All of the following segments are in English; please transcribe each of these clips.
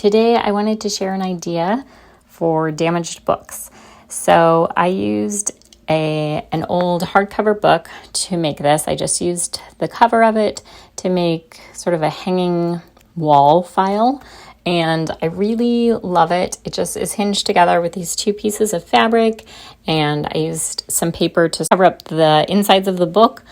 Today I wanted to share an idea for damaged books. So I used an old hardcover book to make this. I just used the cover of it to make sort of a hanging wall file, and I really love it. It just is hinged together with these two pieces of fabric, and I used some paper to cover up the insides of the book,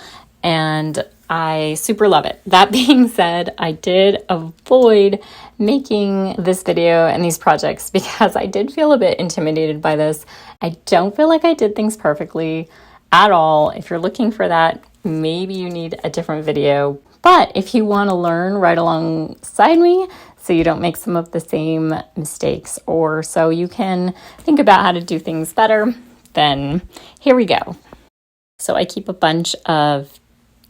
and I super love it. That being said, I did avoid making this video and these projects because I did feel a bit intimidated by this. I don't feel like I did things perfectly at all. If you're looking for that, maybe you need a different video. But if you want to learn right alongside me so you don't make some of the same mistakes, or so you can think about how to do things better, then here we go. So I keep a bunch of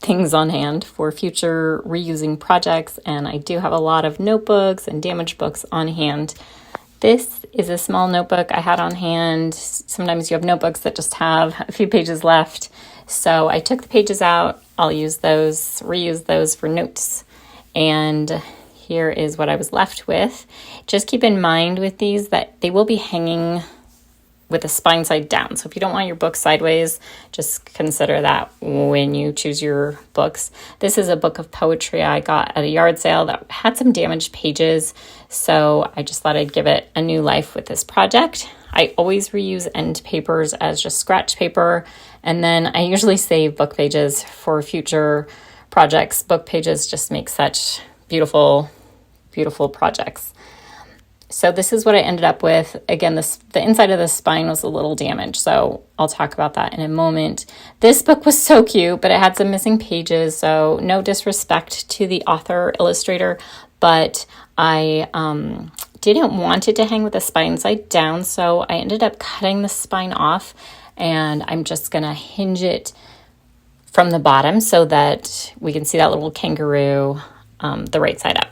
things on hand for future reusing projects, and I do have a lot of notebooks and damaged books on hand. This is a small notebook I had on hand. Sometimes you have notebooks that just have a few pages left, so I took the pages out. I'll use those, reuse those for notes, and here is what I was left with. Just keep in mind with these that they will be hanging with the spine side down. So if you don't want your book sideways, just consider that when you choose your books. This is a book of poetry I got at a yard sale that had some damaged pages, so I just thought I'd give it a new life with this project. I always reuse end papers as just scratch paper, and then I usually save book pages for future projects. Book pages just make such beautiful, beautiful projects. So this is what I ended up with. Again, the inside of the spine was a little damaged, so I'll talk about that in a moment. This book was so cute, but it had some missing pages, so no disrespect to the author illustrator, but I didn't want it to hang with the spine side down, so I ended up cutting the spine off, and I'm just going to hinge it from the bottom so that we can see that little kangaroo the right side up.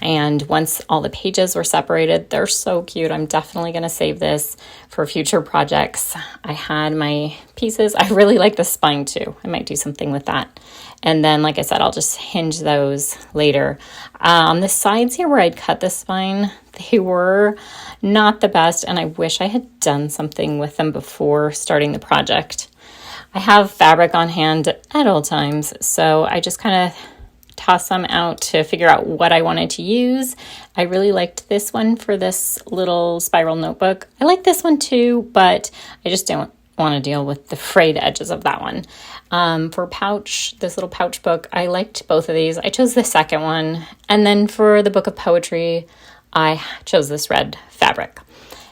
And once all the pages were separated, they're so cute. I'm definitely going to save this for future projects. I had my pieces. I really like the spine too. I might do something with that. And then, like I said, I'll just hinge those later. On the sides here where I'd cut the spine, they were not the best, and I wish I had done something with them before starting the project. I have fabric on hand at all times, so I just kind of toss them out to figure out what I wanted to use. I really liked this one for this little spiral notebook. I like this one too, but I just don't want to deal with the frayed edges of that one. For pouch, this little pouch book, I liked both of these. I chose the second one. And then for the book of poetry, I chose this red fabric.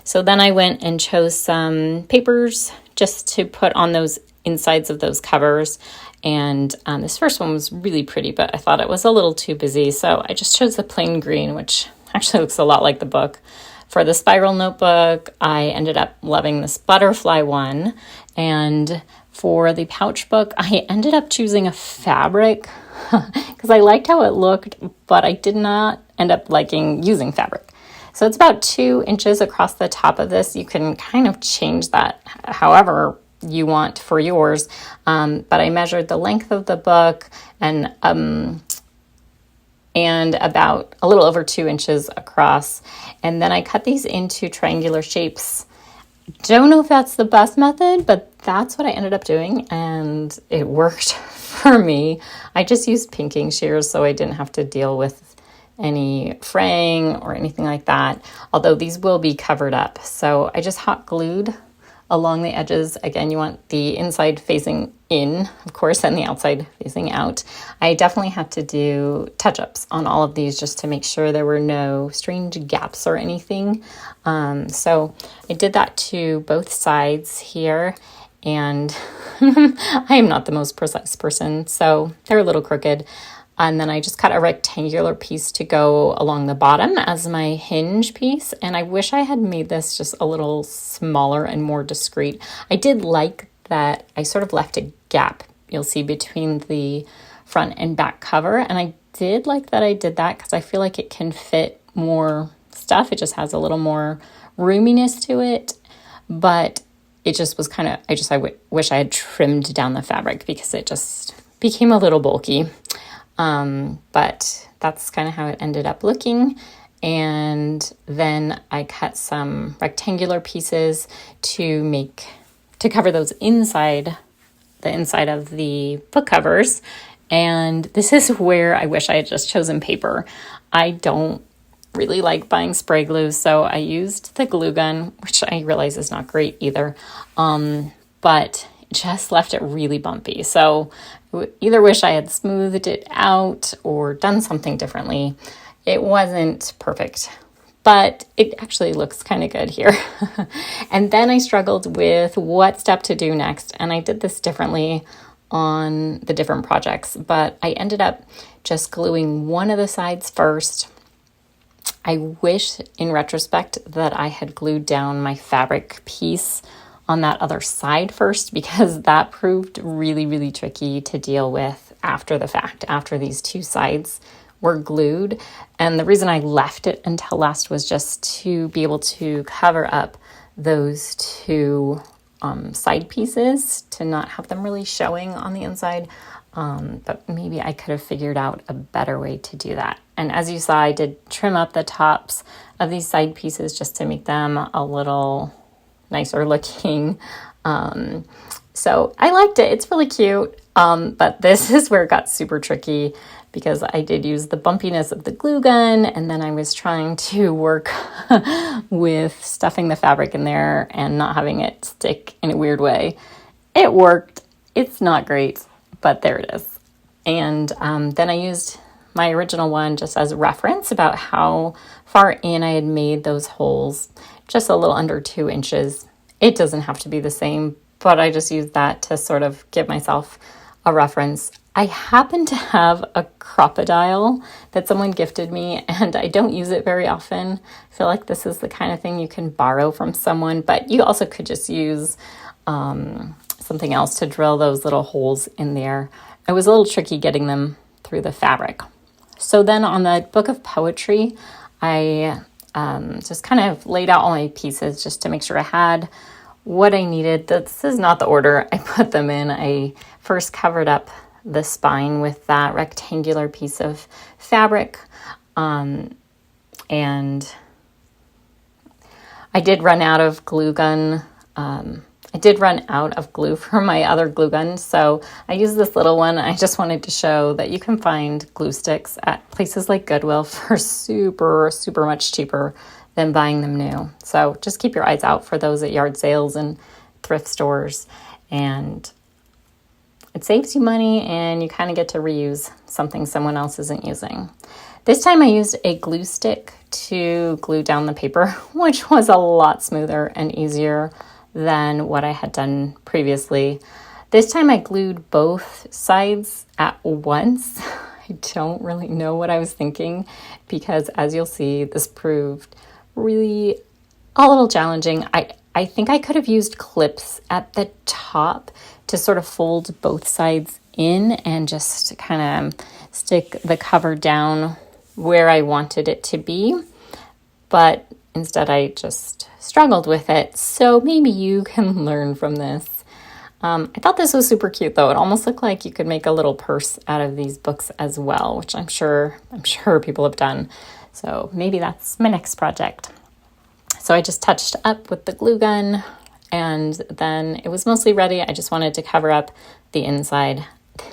So then I went and chose some papers just to put on those insides of those covers. And this first one was really pretty, but I thought it was a little too busy, so I just chose the plain green, which actually looks a lot like the book. For the spiral notebook, I ended up loving this butterfly one, and for the pouch book, I ended up choosing a fabric because I liked how it looked, but I did not end up liking using fabric. So it's about 2 inches across the top of this. You can kind of change that however you want for yours, but I measured the length of the book and about a little over 2 inches across, and then I cut these into triangular shapes. Don't know if that's the best method, but that's what I ended up doing, and it worked for me. I just used pinking shears so I didn't have to deal with any fraying or anything like that, although these will be covered up. So I just hot glued along the edges. Again, you want the inside facing in, of course, and the outside facing out. I definitely had to do touch-ups on all of these just to make sure there were no strange gaps or anything. So I did that to both sides here, and I am not the most precise person, so they're a little crooked. And then I just cut a rectangular piece to go along the bottom as my hinge piece. And I wish I had made this just a little smaller and more discreet. I did like that I sort of left a gap, you'll see, between the front and back cover. And I did like that I did that because I feel like it can fit more stuff. It just has a little more roominess to it. But it just was kind of, I wish I had trimmed down the fabric because it just became a little bulky. But that's kind of how it ended up looking. And And then I cut some rectangular pieces to cover those the inside of the book covers. And this is where I wish I had just chosen paper. I don't really like buying spray glue, so I used the glue gun, which I realize is not great either, but it just left it really bumpy. So I either wish I had smoothed it out or done something differently. It wasn't perfect, but it actually looks kind of good here. And then I struggled with what step to do next, and I did this differently on the different projects, but I ended up just gluing one of the sides first. I wish in retrospect that I had glued down my fabric piece on that other side first, because that proved really, really tricky to deal with after the fact, after these two sides were glued. And the reason I left it until last was just to be able to cover up those two side pieces, to not have them really showing on the inside. But maybe I could have figured out a better way to do that. And as you saw, I did trim up the tops of these side pieces just to make them a little nicer looking. So I liked it. It's really cute. But this is where it got super tricky, because I did use the bumpiness of the glue gun, and then I was trying to work with stuffing the fabric in there and not having it stick in a weird way. It worked. It's not great, but there it is. And then I used my original one just as a reference about how far in I had made those holes, just a little under 2 inches. It doesn't have to be the same, but I just used that to sort of give myself a reference. I happen to have a crocodile that someone gifted me, and I don't use it very often. I feel like this is the kind of thing you can borrow from someone, but you also could just use something else to drill those little holes in there. It was a little tricky getting them through the fabric. So then on the book of poetry, I just kind of laid out all my pieces just to make sure I had what I needed. This is not the order I put them in. I first covered up the spine with that rectangular piece of fabric. And I did run out of glue gun. I did run out of glue for my other glue gun, so I used this little one. I just wanted to show that you can find glue sticks at places like Goodwill for super, super much cheaper than buying them new. So just keep your eyes out for those at yard sales and thrift stores, and it saves you money, and you kind of get to reuse something someone else isn't using. This time I used a glue stick to glue down the paper, which was a lot smoother and easier than what I had done previously. This time I glued both sides at once. I don't really know what I was thinking, because as you'll see, this proved really a little challenging. I think I could have used clips at the top to sort of fold both sides in and just kind of stick the cover down where I wanted it to be. But instead I just struggled with it. So maybe you can learn from this. I thought this was super cute though. It almost looked like you could make a little purse out of these books as well, which I'm sure people have done. So maybe that's my next project. So I just touched up with the glue gun, and then it was mostly ready. I just wanted to cover up the inside.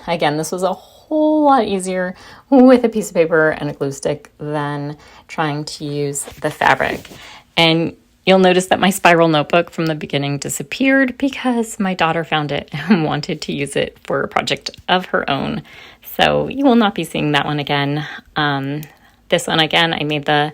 Again, this was a whole lot easier with a piece of paper and a glue stick than trying to use the fabric. And you'll notice that my spiral notebook from the beginning disappeared because my daughter found it and wanted to use it for a project of her own. So you will not be seeing that one again. This one, again, I made the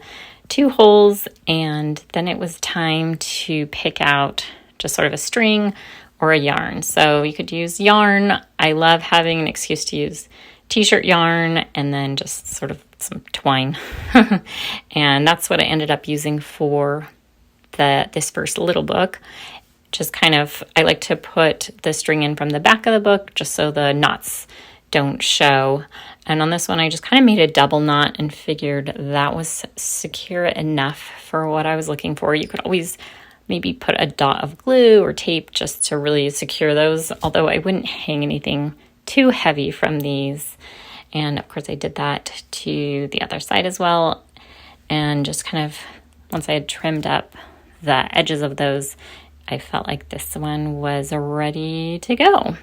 2 holes, and then it was time to pick out just sort of a string or a yarn. So you could use yarn. I love having an excuse to use t-shirt yarn and then just sort of some twine. And that's what I ended up using for this first little book. Just kind of, I like to put the string in from the back of the book just so the knots don't show. And on this one, I just kind of made a double knot and figured that was secure enough for what I was looking for. You could always maybe put a dot of glue or tape just to really secure those, although I wouldn't hang anything too heavy from these. And of course I did that to the other side as well, and just kind of once I had trimmed up the edges of those, I felt like this one was ready to go.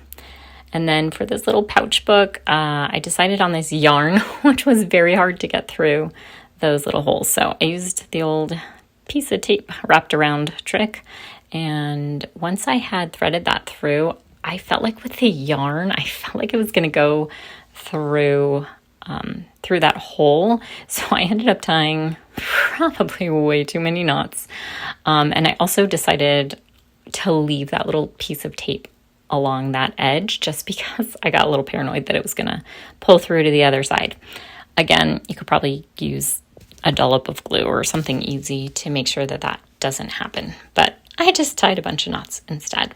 And then for this little pouch book, I decided on this yarn, which was very hard to get through those little holes. So I used the old piece of tape wrapped around trick. And once I had threaded that through, I felt like with the yarn, I felt like it was going to go through that hole. So I ended up tying probably way too many knots. And I also decided to leave that little piece of tape along that edge just because I got a little paranoid that it was going to pull through to the other side. Again, you could probably use a dollop of glue or something easy to make sure that that doesn't happen. But I just tied a bunch of knots instead.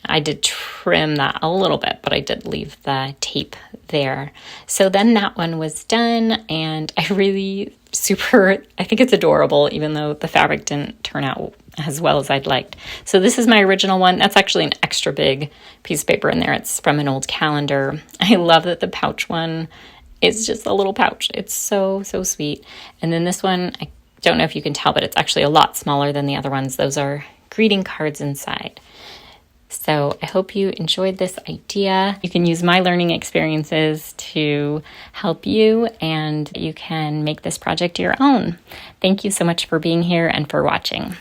I did trim that a little bit, but I did leave the tape there. So then that one was done, and I think it's adorable, even though the fabric didn't turn out as well as I'd liked. So this is my original one. That's actually an extra big piece of paper in there. It's from an old calendar. I love that the pouch one is just a little pouch. It's so, so sweet. And then this one, I don't know if you can tell, but it's actually a lot smaller than the other ones. Those are greeting cards inside. So I hope you enjoyed this idea. You can use my learning experiences to help you, and you can make this project your own. Thank you so much for being here and for watching.